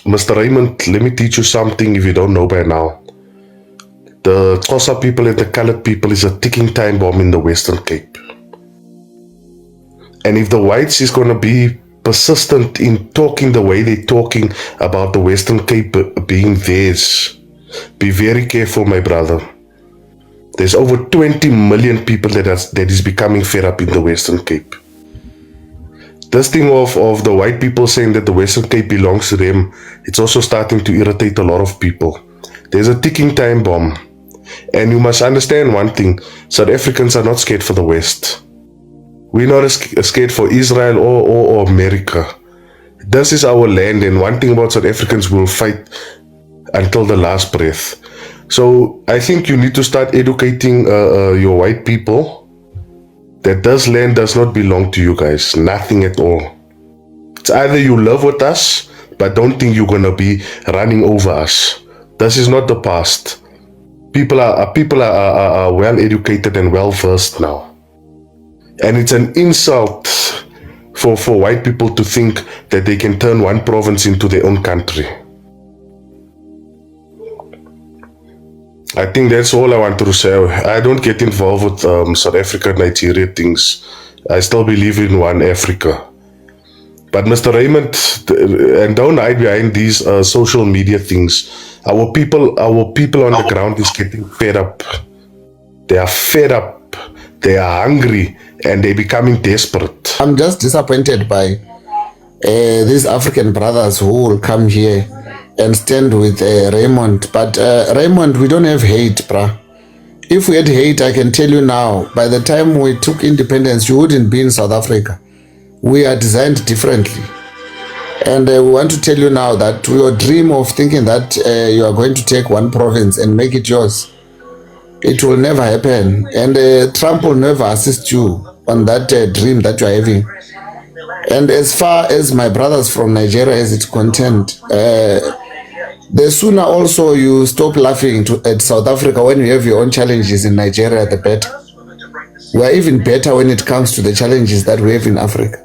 Mr. Raymond, let me teach you something if you don't know by now. The Xhosa people and the colored people is a ticking time bomb in the Western Cape. And if the whites is going to be persistent in talking the way they're talking about the Western Cape being theirs, be very careful, my brother. There's over 20 million people that is becoming fed up in the Western Cape. This thing of the white people saying that the Western Cape belongs to them, it's also starting to irritate a lot of people. There's a ticking time bomb. And you must understand one thing, South Africans are not scared for the West. We're not scared for Israel or America. This is our land, and one thing about South Africans, will fight until the last breath. So I think you need to start educating your white people that this land does not belong to you guys. Nothing at all. It's either you live with us, but don't think you're going to be running over us. This is not the past. People are well educated and well versed now. And it's an insult for white people to think that they can turn one province into their own country. I think that's all I wanted to say. I don't get involved with South Africa, Nigeria things. I still believe in one Africa. But Mr. Raymond, and don't hide behind these social media things. Our people on the ground is getting fed up. They are fed up. They are hungry, and they're becoming desperate. I'm just disappointed by these African brothers who will come here and stand with Raymond. But Raymond, we don't have hate, bruh. If we had hate, I can tell you now, by the time we took independence, you wouldn't be in South Africa. We are designed differently. And we want to tell you now that your dream of thinking that you are going to take one province and make it yours, it will never happen. And Trump will never assist you on that dream that you are having. And as far as my brothers from Nigeria is it concerned, the sooner also you stop laughing at South Africa when you have your own challenges in Nigeria, the better. We are even better when it comes to the challenges that we have in Africa.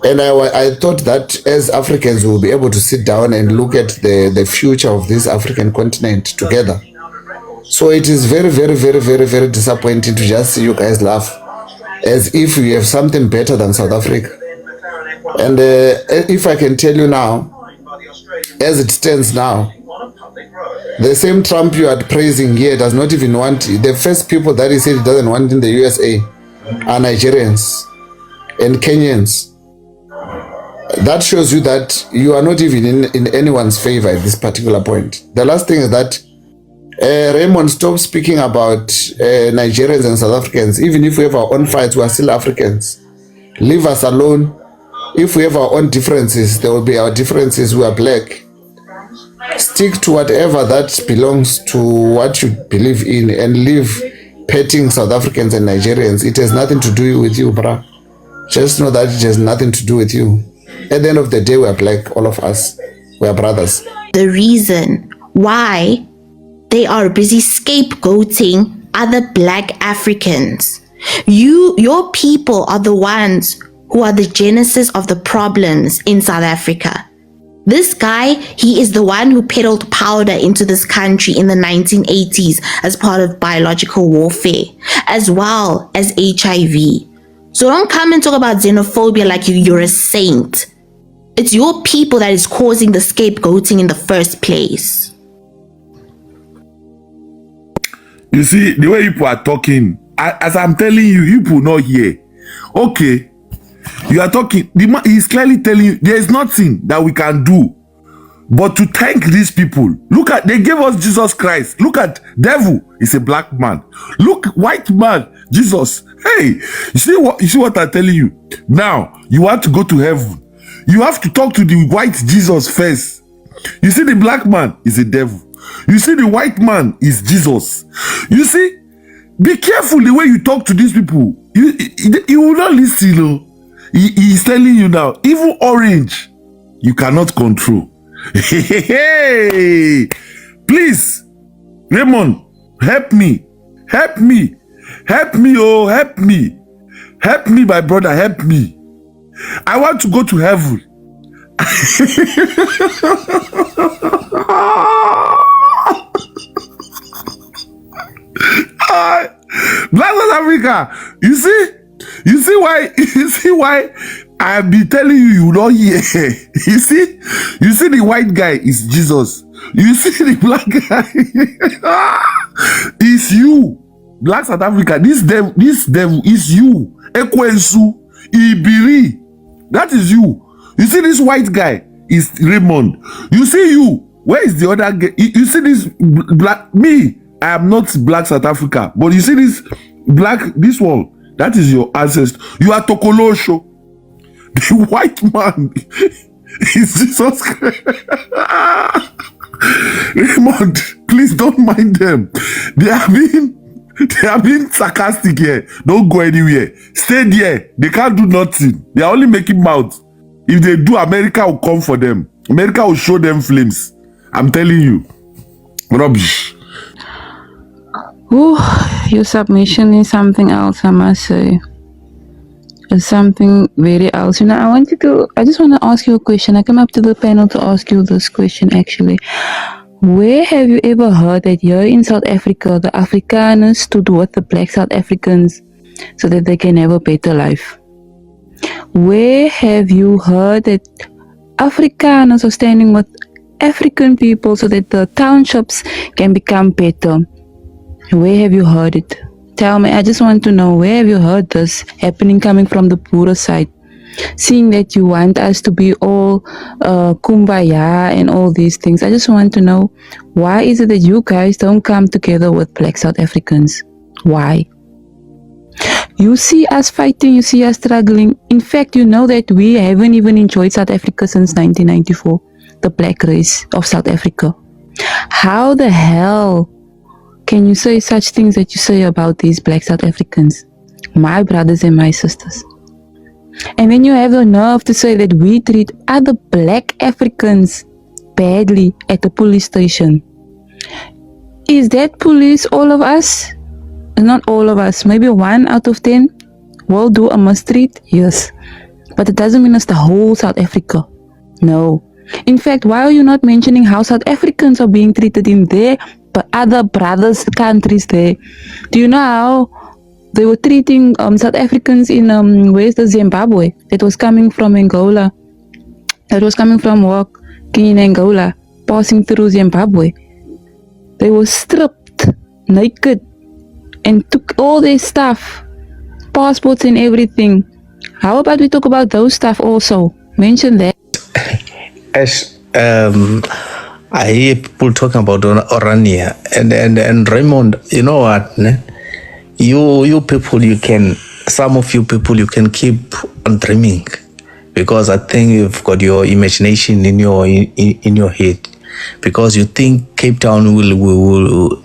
And I thought that as Africans we will be able to sit down and look at the future of this African continent together. So it is very, very, very, very, very disappointing to just see you guys laugh as if we have something better than South Africa. And if I can tell you now, as it stands now, the same Trump you are praising here does not even want, the first people that he said he doesn't want in the USA are Nigerians and Kenyans. That shows you that you are not even in anyone's favor at this particular point. The last thing is that Raymond, stop speaking about Nigerians and South Africans. Even if we have our own fights, we are still Africans. Leave us alone. If we have our own differences, there will be our differences. We are black. Stick to whatever that belongs to what you believe in and leave petting South Africans and Nigerians. It has nothing to do with you, bruh. Just know that it has nothing to do with you. At the end of the day, we are black, all of us. We are brothers. The reason why they are busy scapegoating other black Africans. Your people are the ones who are the genesis of the problems in South Africa. This guy, he is the one who peddled powder into this country in the 1980s as part of biological warfare, as well as HIV. So don't come and talk about xenophobia like you're a saint. It's your people that is causing the scapegoating in the first place. You see, the way people are talking, as I'm telling you, people not hear. Okay. You are talking, he's clearly telling you there is nothing that we can do but to thank these people. Look at, they gave us Jesus Christ. Look at, devil is a black man. Look, white man, Jesus. Hey, you see what I'm telling you? Now, you want to go to heaven. You have to talk to the white Jesus first. You see, the black man is a devil. You see, the white man is Jesus. You see, be careful the way you talk to these people. You will not listen, you know. He's telling you now, even orange, you cannot control. Hey, please, Raymond, help me, help me, help me, oh, help me, my brother, help me. I want to go to heaven. Black South Africa, you see why I be telling you, you don't hear. You see the white guy is Jesus. You see the black guy is you. Black South Africa, this devil is you. Ekwensu, Ibiri, that is you. You see this white guy is Raymond. You see you. Where is the other guy? You see this black me. I am not Black South Africa, but you see this this one, that is your ancestor. You are Tokolosho. The white man is Jesus Christ. Raymond, please don't mind them. They are being sarcastic here. Don't go anywhere. Stay there. They can't do nothing. They are only making mouth. If they do, America will come for them. America will show them flames. I'm telling you. Rubbish. Ooh, your submission is something else, I must say. It's something very else. I just want to ask you a question. I came up to the panel to ask you this question, actually. Where have you ever heard that here in South Africa, the Afrikaners stood with the black South Africans so that they can have a better life? Where have you heard that Afrikaners are standing with African people so that the townships can become better? Where have you heard it? Tell me, I just want to know, where have you heard this happening coming from the poorer side? Seeing that you want us to be all kumbaya and all these things, I just want to know, why is it that you guys don't come together with black South Africans? Why? You see us fighting, you see us struggling. In fact, you know that we haven't even enjoyed South Africa since 1994, the black race of South Africa. How the hell can you say such things that you say about these black South Africans, my brothers and my sisters? And then you have the nerve to say that we treat other black Africans badly at the police station. Is that police all of us? Not all of us. Maybe 1 out of 10 will do a mistreat, yes. But it doesn't mean it's the whole South Africa. No. In fact, why are you not mentioning how South Africans are being treated in their other brothers' countries there? Do you know how they were treating South Africans in where's the Zimbabwe that was coming from Angola, that was coming from working in Angola, passing through Zimbabwe? They were stripped naked and took all their stuff, passports and everything. How about we talk about those stuff also? Mention that. As I hear people talking about Orania and Raymond, you know what? You people, some of you people, you can keep on dreaming, because I think you've got your imagination in your head, because you think Cape Town will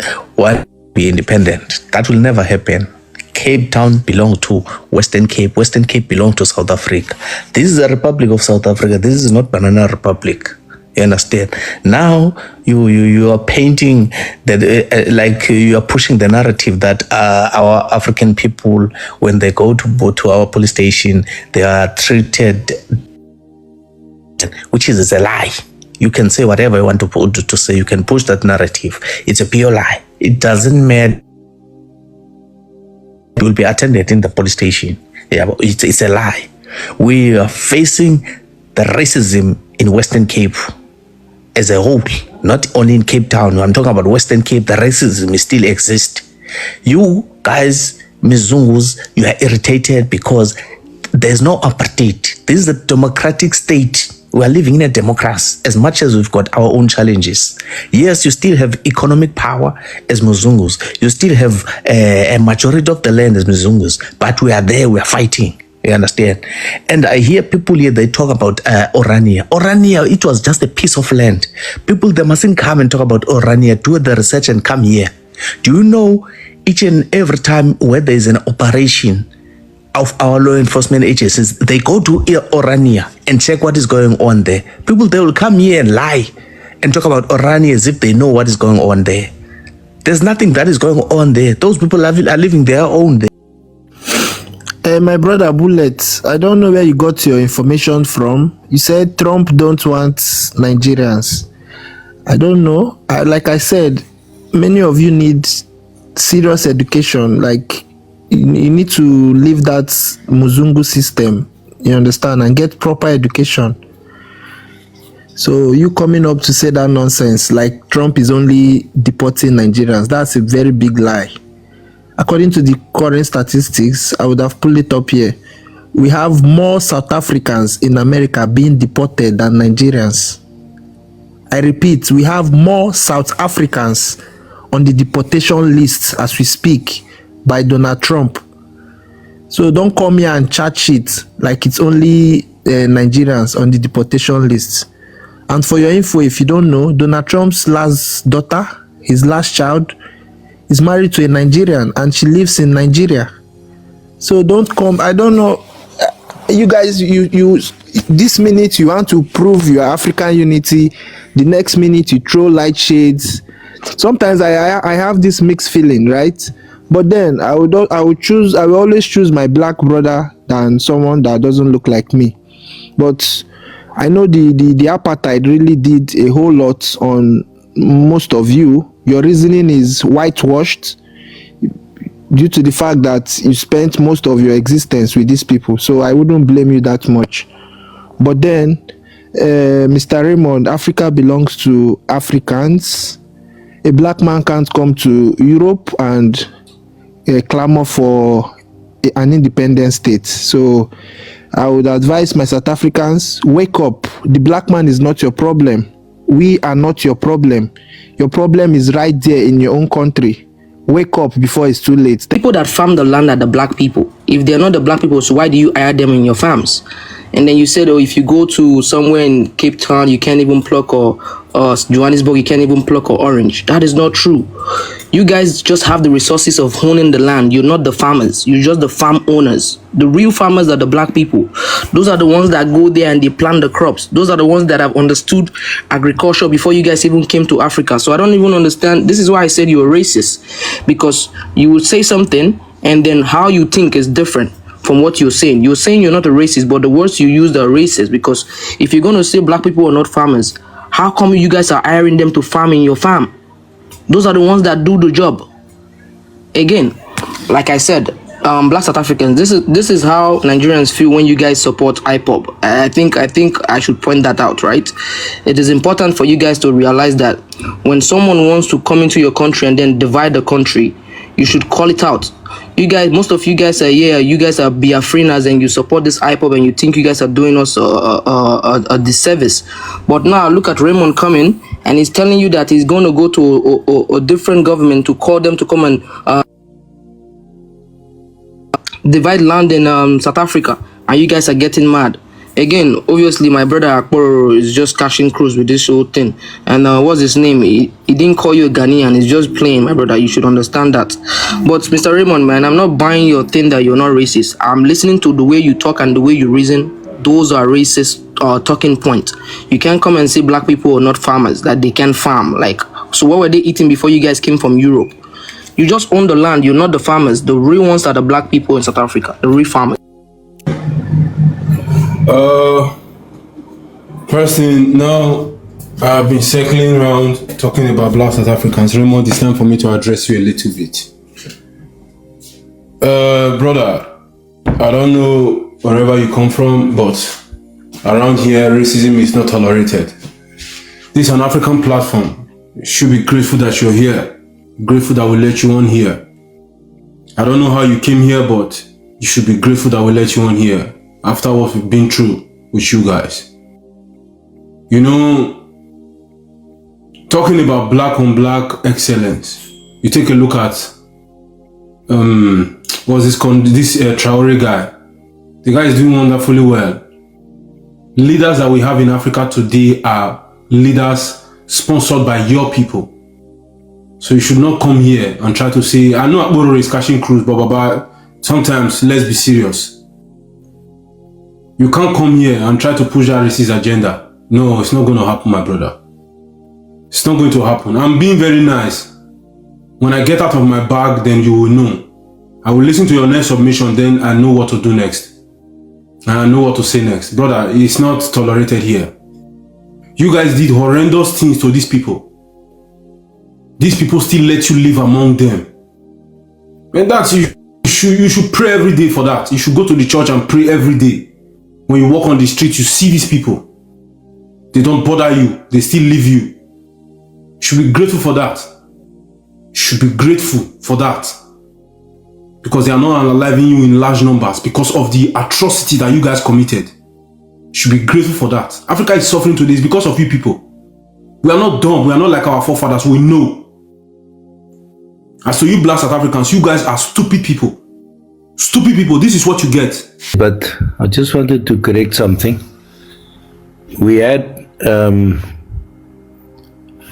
be independent. That will never happen. Cape Town belongs to Western Cape. Western Cape belongs to South Africa. This is a Republic of South Africa. This is not Banana Republic. You understand? Now you are painting that like you are pushing the narrative that our African people, when they go to our police station, they are treated, which is a lie. You can say whatever you want to say. You can push that narrative. It's a pure lie. It doesn't matter. You will be attended in the police station. Yeah, it's a lie. We are facing the racism in Western Cape as a whole, not only in Cape Town. I'm talking about Western Cape. The racism still exists. You guys, Mizungus, you are irritated because there's no apartheid. This is a democratic state. We are living in a democracy, as much as we've got our own challenges. Yes, you still have economic power as Muzungus. You still have a majority of the land as Muzungus. But we are there, we are fighting. You understand? And I hear people here, they talk about Orania. Orania, it was just a piece of land. People, they mustn't come and talk about Orania, do the research and come here. Do you know, each and every time where there is an operation of our law enforcement agencies, they go to Orania and check what is going on there. People, they will come here and lie and talk about Orania as if they know what is going on there. There's nothing that is going on there. Those people are living their own there. My brother Bullet, I don't know where you got your information from. You said Trump don't want Nigerians. I don't know. Like I said, many of you need serious education. Like you need to leave that Muzungu system, you understand, and get proper education. So you coming up to say that nonsense, like Trump is only deporting Nigerians, that's a very big lie. According to the current statistics, I would have pulled it up here. We have more South Africans in America being deported than Nigerians. I repeat, we have more South Africans on the deportation list as we speak by Donald Trump. So don't come here and chat shit like it's only Nigerians on the deportation list. And for your info, if you don't know, Donald Trump's last daughter, his last child, is married to a Nigerian and she lives in Nigeria. So don't come, I don't know, you guys, you this minute you want to prove your African unity, the next minute you throw light shades. Sometimes I have this mixed feeling, right? But then I will always choose my black brother than someone that doesn't look like me. But I know the apartheid really did a whole lot on most of you. Your reasoning is whitewashed due to the fact that you spent most of your existence with these people. So I wouldn't blame you that much. But then, Mr. Raymond, Africa belongs to Africans. A black man can't come to Europe and clamor for an independent state. So I would advise my South Africans, wake up. The black man is not your problem. We are not your problem. Your problem is right there in your own country. Wake up before it's too late. People that farm the land are the black people. If they're not the black people, so why do you hire them in your farms? And then you said, oh, if you go to somewhere in Cape Town, you can't even pluck or Johannesburg, you can't even pluck or orange. That is not true. You guys just have the resources of owning the land. You're not the farmers. You're just the farm owners. The real farmers are the black people. Those are the ones that go there and they plant the crops. Those are the ones that have understood agriculture before you guys even came to Africa. So I don't even understand. This is why I said you're racist, because you would say something and then how you think is different from what you're saying. You're saying you're not a racist, but the words you use are racist, because if you're going to say black people are not farmers, how come you guys are hiring them to farm in your farm? Those are the ones that do the job. Again, like I said, black South Africans, this is how Nigerians feel when you guys support IPOB. I think I should point that out, right? It is important for you guys to realize that when someone wants to come into your country and then divide the country, you should call it out. You guys, most of you guys are you guys are Biafrinas and you support this IPOB and you think you guys are doing us a disservice. But now look at Raymond coming and he's telling you that he's going to go to a different government to call them to come and divide land in South Africa, and you guys are getting mad. Again, obviously, my brother Akporo is just cashing cruise with this whole thing. And what's his name? He didn't call you a Ghanaian. He's just playing, my brother. You should understand that. But Mr. Raymond, man, I'm not buying your thing that you're not racist. I'm listening to the way you talk and the way you reason. Those are racist talking points. You can't come and say black people are not farmers, that they can farm. Like, so what were they eating before you guys came from Europe? You just own the land. You're not the farmers. The real ones are the black people in South Africa, the real farmers. First thing, now I've been circling around talking about black South Africans. Raymond, it's time for me to address you a little bit. Brother, I don't know wherever you come from, but around here, racism is not tolerated. This is an African platform. You should be grateful that you're here. Grateful that we let you on here. I don't know how you came here, but you should be grateful that we let you on here after what we've been through with you guys. You know, talking about black on black excellence, you take a look at what's this called, this Traore guy. The guy is doing wonderfully well. Leaders that we have in Africa today are leaders sponsored by your people. So you should not come here and try to say, I know Akboro is cashing cruise, but sometimes let's be serious. You can't come here and try to push that racist agenda. No, it's not going to happen, my brother. It's not going to happen. I'm being very nice. When I get out of my bag, then you will know. I will listen to your next submission, then I know what to do next. And I know what to say next. Brother, it's not tolerated here. You guys did horrendous things to these people. These people still let you live among them. And that's, you should pray every day for that. You should go to the church and pray every day. When you walk on the street, you see these people. They don't bother you. They still leave you. You should be grateful for that. You should be grateful for that. Because they are not unaliving you in large numbers because of the atrocity that you guys committed. You should be grateful for that. Africa is suffering today because of you people. We are not dumb. We are not like our forefathers. We know. As to you black South Africans, you guys are stupid people. Stupid people. This is what you get. But I just wanted to correct something. We had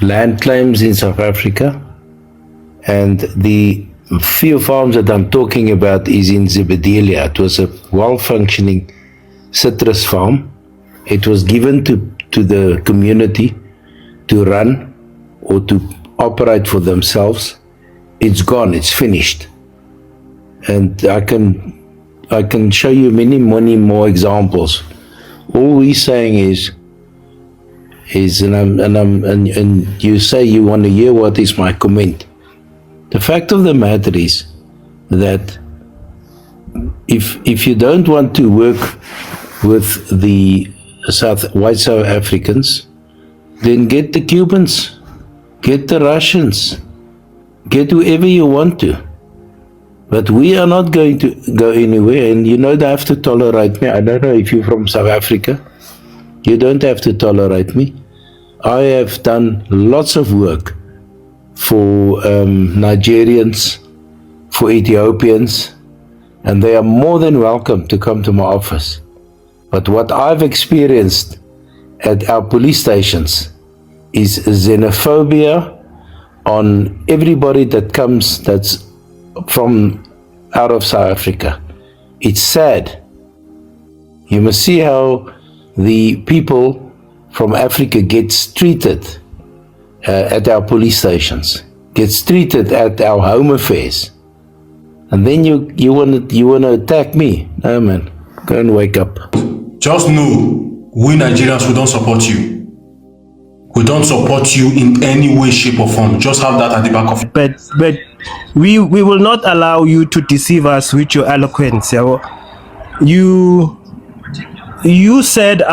land claims in South Africa, and the few farms that I'm talking about is in Zebedelia. It was a well-functioning citrus farm. It was given to the community to run or to operate for themselves. It's gone, it's finished. And I can show you many more examples. All we're saying is and you say you want to hear what is my comment. The fact of the matter is that if you don't want to work with the white South Africans, then get the Cubans, get the Russians, get whoever you want to. But we are not going to go anywhere, and you know they have to tolerate me. I don't know if you're from South Africa. You don't have to tolerate me. I have done lots of work for Nigerians, for Ethiopians, and they are more than welcome to come to my office. But what I've experienced at our police stations is xenophobia on everybody that comes that's from out of South Africa. It's sad. You must see how the people from Africa gets treated at our police stations, gets treated at our home affairs, and then you want to attack me? No, man, go and wake up. Just know, we Nigerians, we don't support you. We don't support you in any way, shape, or form. Just have that at the back of it. But we will not allow you to deceive us with your eloquence. You said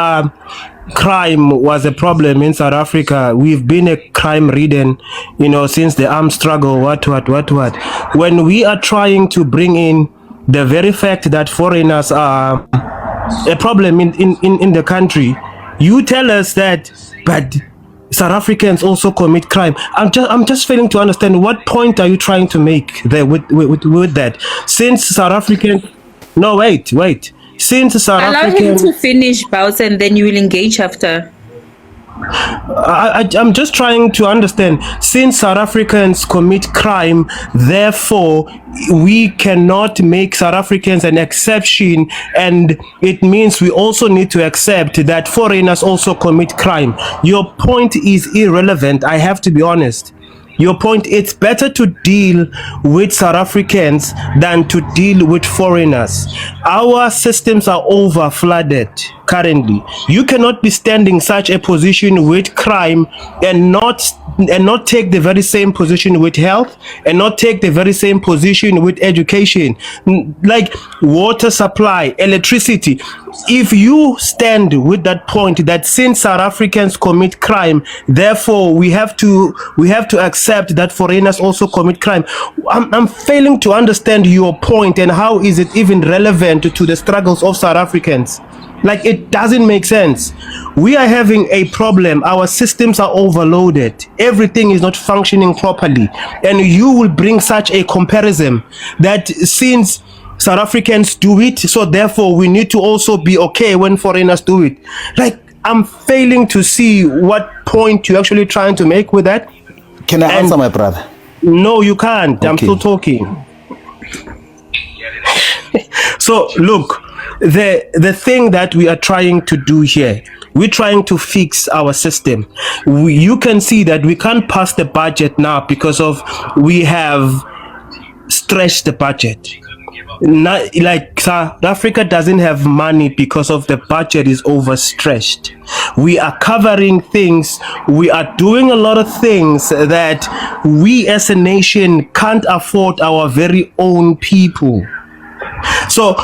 crime was a problem in South Africa. We've been a crime-ridden, since the armed struggle. What? When we are trying to bring in the very fact that foreigners are a problem in the country, you tell us that, but South Africans also commit crime. I'm just failing to understand what point are you trying to make there with that. Since South African, no, wait. Since South African, allow him to finish, Baus, and then you will engage after. I'm just trying to understand. Since South Africans commit crime, therefore we cannot make South Africans an exception, and it means we also need to accept that foreigners also commit crime. Your point is irrelevant. I have to be honest. Your point, it's better to deal with South Africans than to deal with foreigners. Our systems are over flooded currently. You cannot be standing such a position with crime and not take the very same position with health, and not take the very same position with education, like water supply, electricity. If you stand with that point that since South Africans commit crime, therefore we have to accept that foreigners also commit crime, I'm failing to understand your point, and how is it even relevant to the struggles of South Africans? Like, it doesn't make sense. We are having a problem. Our systems are overloaded. Everything is not functioning properly. And you will bring such a comparison that since South Africans do it, so therefore we need to also be okay when foreigners do it. Like, I'm failing to see what point you're actually trying to make with that. Can I answer, my brother? No, you can't. Okay. I'm still talking. So, look. The thing that we are trying to do here, we're trying to fix our system. You can see that we can't pass the budget now because of we have stretched the budget. Not, like South Africa doesn't have money because of the budget is overstretched. We are covering things, we are doing a lot of things that we as a nation can't afford our very own people. So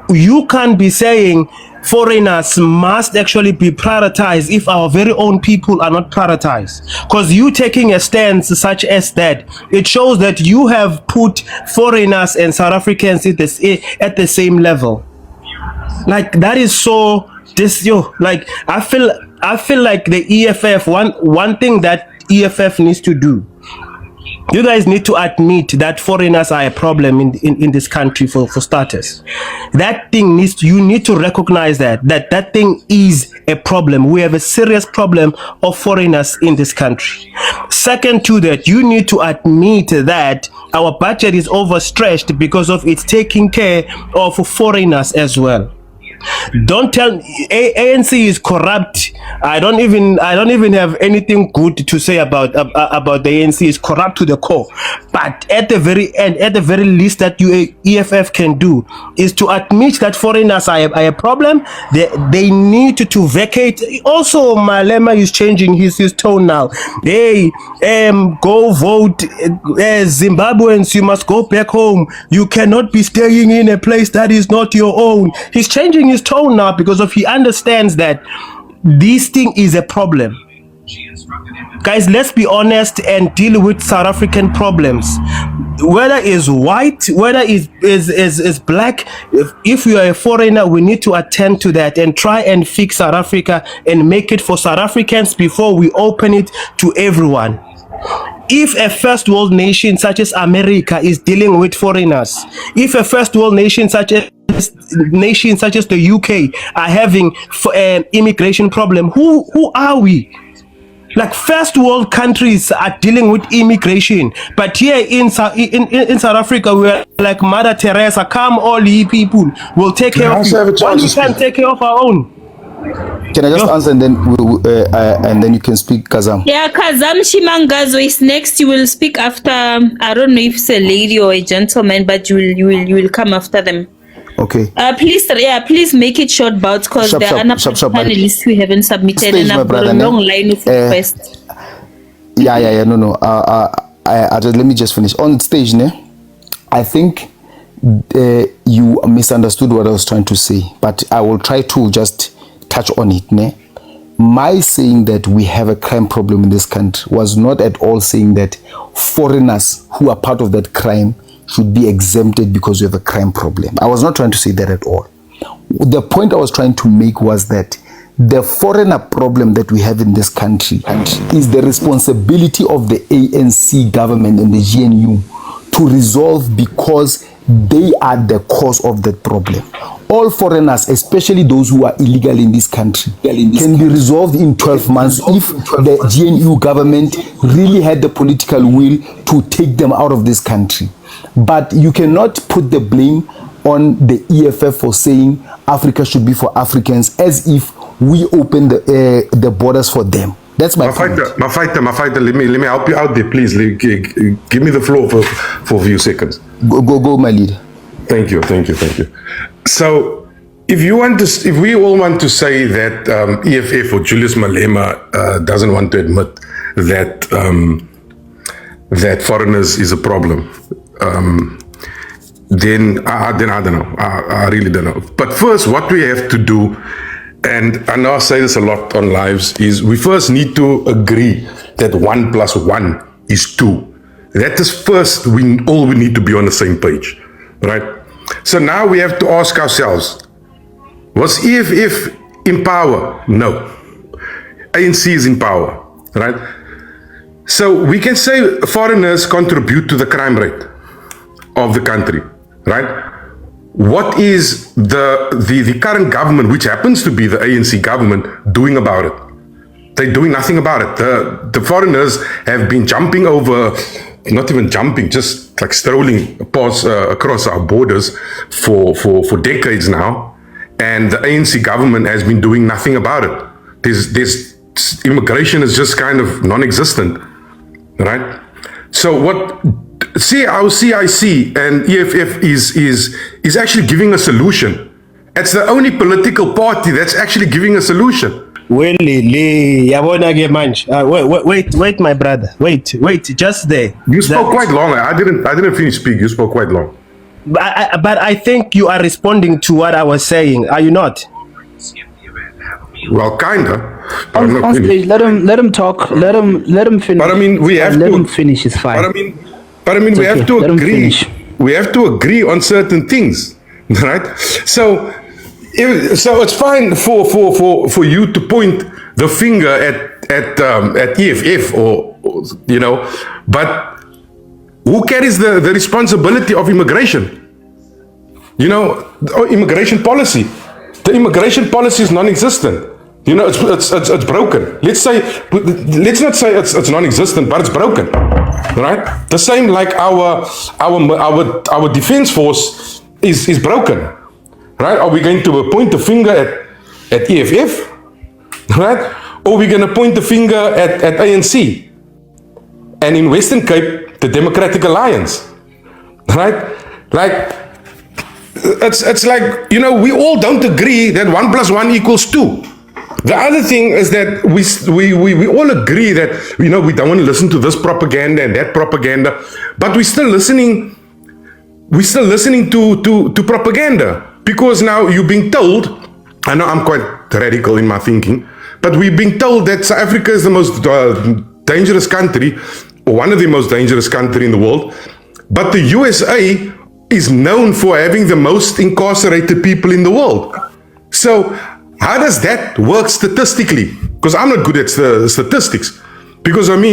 you can't be saying foreigners must actually be prioritized if our very own people are not prioritized. Because you taking a stance such as that, it shows that you have put foreigners and South Africans at the same level. Like that is so like I feel like the EFF, one thing that EFF needs to do, you guys need to admit that foreigners are a problem in this country for starters. That thing you need to recognize that thing is a problem. We have a serious problem of foreigners in this country. Second to that, you need to admit that our budget is overstretched because of it's taking care of foreigners as well. Don't tell ANC is corrupt. I don't even have anything good to say about the ANC. Is corrupt to the core. But at the very end, at the very least that EFF can do is to admit that foreigners are a problem. They need to vacate. Also, Malema is changing his tone now. Hey, go vote, Zimbabweans. You must go back home. You cannot be staying in a place that is not your own. He's changing his tone now because of he understands that this thing is a problem. Guys, let's be honest and deal with South African problems. Whether it's white, whether is black, if you are a foreigner, we need to attend to that and try and fix South Africa and make it for South Africans before we open it to everyone. If a first world nation such as America is dealing with foreigners, if a first world nation such as the UK are having immigration problem, who are we? Like first world countries are dealing with immigration, but here in South Africa we're like Mother Teresa, come all ye people, we'll take care of you. Why we can't take care of our own? Can I just answer and then you can speak, Kazam? Yeah, Kazam Shimangazo is next. You will speak after. I don't know if it's a lady or a gentleman, but you will come after them. Okay. Please make it short, bouts, because there are panelists who haven't submitted, and I've got a long line of requests. No. Let me just finish on stage, ne? I think you misunderstood what I was trying to say, but I will try to just touch on it. Ne? My saying that we have a crime problem in this country was not at all saying that foreigners who are part of that crime should be exempted because we have a crime problem. I was not trying to say that at all. The point I was trying to make was that the foreigner problem that we have in this country is the responsibility of the ANC government and the GNU to resolve, because they are the cause of that problem. All foreigners, especially those who are illegal in this country, can be resolved in 12 months if the GNU government really had the political will to take them out of this country. But you cannot put the blame on the EFF for saying Africa should be for Africans, as if we open the borders for them. That's my point. Mafaita, let me help you out there, please. Give me the floor for a few seconds. Go, my leader. Thank you. So, if we all want to say that EFF or Julius Malema doesn't want to admit that that foreigners is a problem, then I don't know. I really don't know. But first, what we have to do, and I know I say this a lot on lives, is we first need to agree that 1 + 1 is 2. That is first, all we need to be on the same page, right? So now we have to ask ourselves, was EFF in power? No. ANC is in power, right? So we can say foreigners contribute to the crime rate of the country, right? What is the current government, which happens to be the ANC government, doing about it? They're doing nothing about it. The foreigners have been jumping over, not even jumping, just like strolling across our borders for decades now, and the ANC government has been doing nothing about it. There's immigration is just kind of non-existent, right? So see, our CIC and EFF is actually giving a solution. It's the only political party that's actually giving a solution. Well, wait, my brother. Wait, just there. You spoke quite long. I didn't finish speak. You spoke quite long. But I think you are responding to what I was saying. Are you not? Well, kinda. On stage, let him talk. Let him finish. But I mean, we have let to him finish. It's fine. But I mean, we okay. have to Let him agree. finish. We have to agree on certain things, right? So it's fine for you to point the finger at EFF or but who carries the responsibility of immigration? Immigration policy. The immigration policy is non-existent. It's broken. Let's not say it's non-existent, but it's broken, right? The same like our defense force is broken, right? Are we going to point the finger at EFF, right? Or are we going to point the finger at ANC? And in Western Cape, the Democratic Alliance, right? Like, it's like, we all don't agree that 1 + 1 = 2. The other thing is that we all agree that, we don't want to listen to this propaganda and that propaganda, but we're still listening to propaganda, because now you're being told, I know I'm quite radical in my thinking, but we're being told that South Africa is the most dangerous country, or one of the most dangerous country in the world, but the USA is known for having the most incarcerated people in the world. So how does that work statistically? Because I'm not good at statistics. Because I'm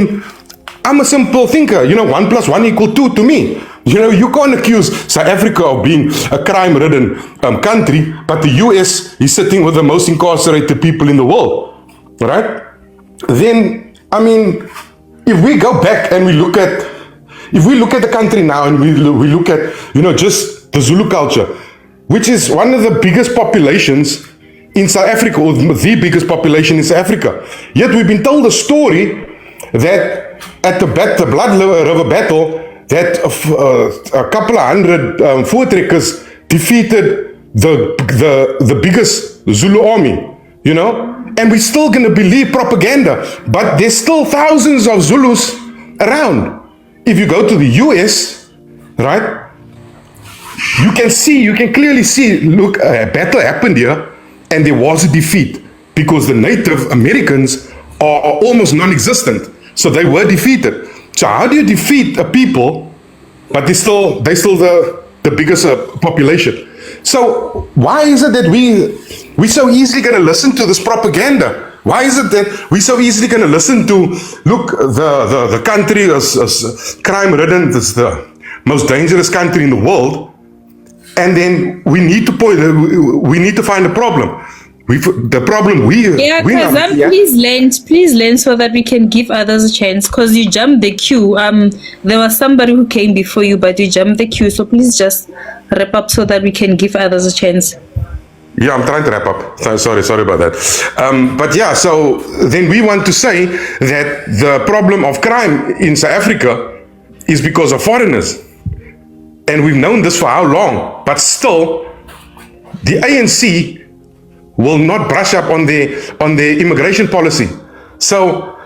a simple thinker. 1 + 1 = 2 to me. You can't accuse South Africa of being a crime-ridden country, but the US is sitting with the most incarcerated people in the world, right? Then, if we go back and we look at the country now, and we look at, just the Zulu culture, which is one of the biggest populations in South Africa, or the biggest population in South Africa. Yet we've been told a story that at the Blood River battle, that a couple of hundred voortrekkers defeated the biggest Zulu army, and we're still going to believe propaganda, but there's still thousands of Zulus around. If you go to the US, right, you can clearly see, look, a battle happened here, and there was a defeat, because the Native Americans are almost non-existent. So they were defeated. So how do you defeat a people, but they're still the biggest population? So why is it that we're so easily going to listen to this propaganda? Why is it that we're so easily going to listen to, look, the country is crime-ridden, it's the most dangerous country in the world, and then we need to find a problem. Please learn so that we can give others a chance, because you jumped the queue. There was somebody who came before you, but you jumped the queue, so please just wrap up so that we can give others a chance. Yeah, I'm trying to wrap up. Sorry about that. But yeah, so then we want to say that the problem of crime in South Africa is because of foreigners. And we've known this for how long? But still, the ANC will not brush up on their immigration policy. So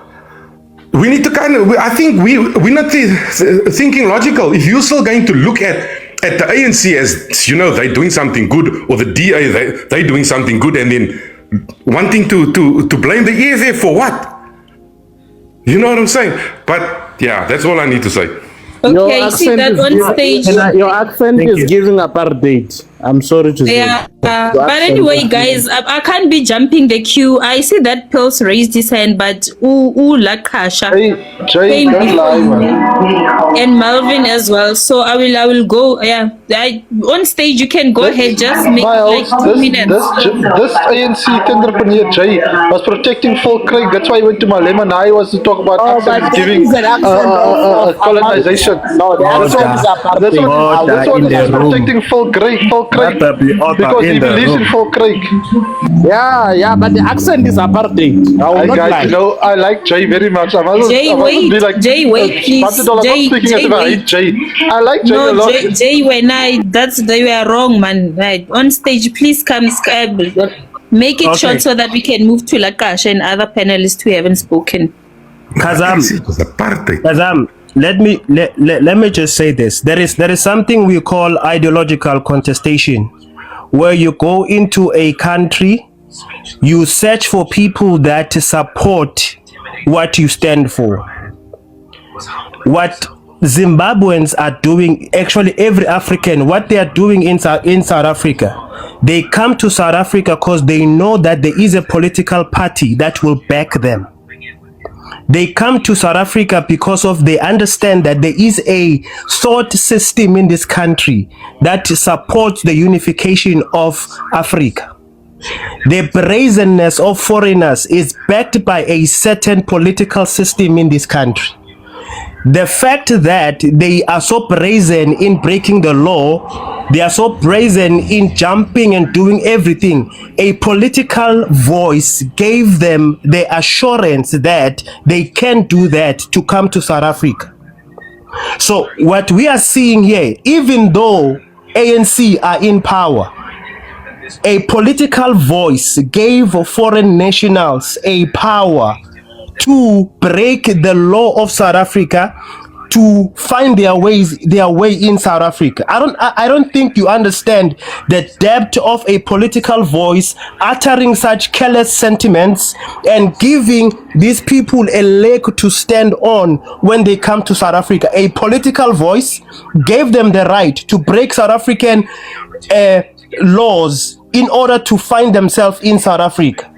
we need to I think we're not thinking logical. If you're still going to look at the ANC as, they're doing something good, or the DA, they're doing something good, and then wanting to blame the EFF for what? You know what I'm saying? But yeah, that's all I need to say. Okay, you see that on stage. Your accent is giving apartheid. I'm sorry to say. Yeah, but anyway, guys, I can't be jumping the queue. I see that Pulse raised his hand, but Lakasha came before me, and Malvin as well. So I will go. Yeah, on stage you can go ahead. Just make like 2 minutes. This ANC entrepreneur Jay was protecting Volkswagen. That's why he went to Malema. Now he wants to talk about accent giving colonization. No, that's one is protecting Volkswagen. Volkryk because he believes in Volkryk. Yeah, but the accent is apartheid. I will not lie. Guys, no, I like Jay very much. I mustn't be like Jay, wait, please. I'm not speaking as if I hate Jay. I like Jay a lot. Jay, when you are wrong, man. Right. On stage, please come, make it short so that we can move to Lakash and other panelists who haven't spoken. Kazam, let me just say this. There is something we call ideological contestation, where you go into a country, you search for people that support what you stand for. What Zimbabweans are doing, actually every African, what they are doing in South Africa, they come to South Africa because they know that there is a political party that will back them. They come to South Africa because of they understand that there is a thought system in this country that supports the unification of Africa. The brazenness of foreigners is backed by a certain political system in this country. The fact that they are so brazen in breaking the law, they are so brazen in jumping and doing everything, a political voice gave them the assurance that they can do that to come to South Africa. So what we are seeing here, even though ANC are in power, a political voice gave foreign nationals a power to break the law of South Africa, to find their way in South Africa. I don't think you understand the depth of a political voice uttering such careless sentiments and giving these people a leg to stand on when they come to South Africa. A political voice gave them the right to break South African laws in order to find themselves in South Africa.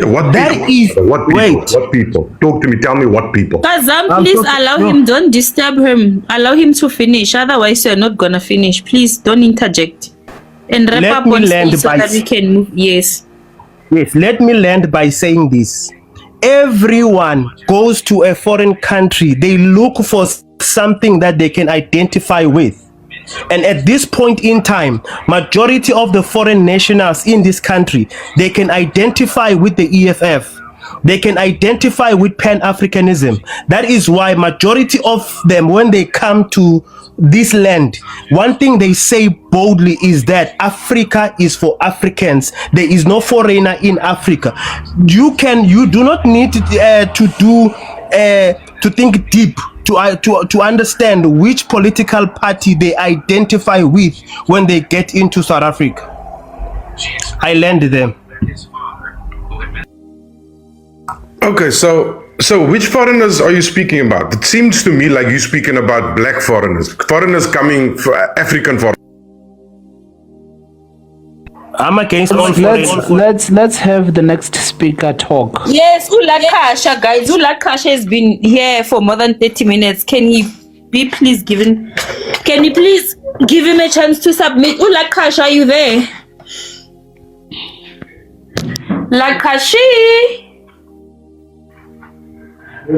What people? Talk to me. Tell me what people. Kazam, please allow him. Don't disturb him. Allow him to finish. Otherwise, you're not gonna finish. Please don't interject. And wrap up on stage so that we can move. Yes. Let me land by saying this. Everyone goes to a foreign country. They look for something that they can identify with. And at this point in time, majority of the foreign nationals in this country, they can identify with the EFF. They can identify with Pan-Africanism. That is why majority of them, when they come to this land, one thing they say boldly is that Africa is for Africans. There is no foreigner in Africa. You do not need to think deep to understand which political party they identify with when they get into South Africa. I land them. Okay, so which foreigners are you speaking about? It seems to me like you're speaking about black foreigners coming for African foreigners. I'm against all foreigners. Let's have the next speaker talk. Yes, Ulakasha, guys. Ulakasha has been here for more than 30 minutes. Can we please give him a chance to submit? Ulakasha, are you there? Lakashi.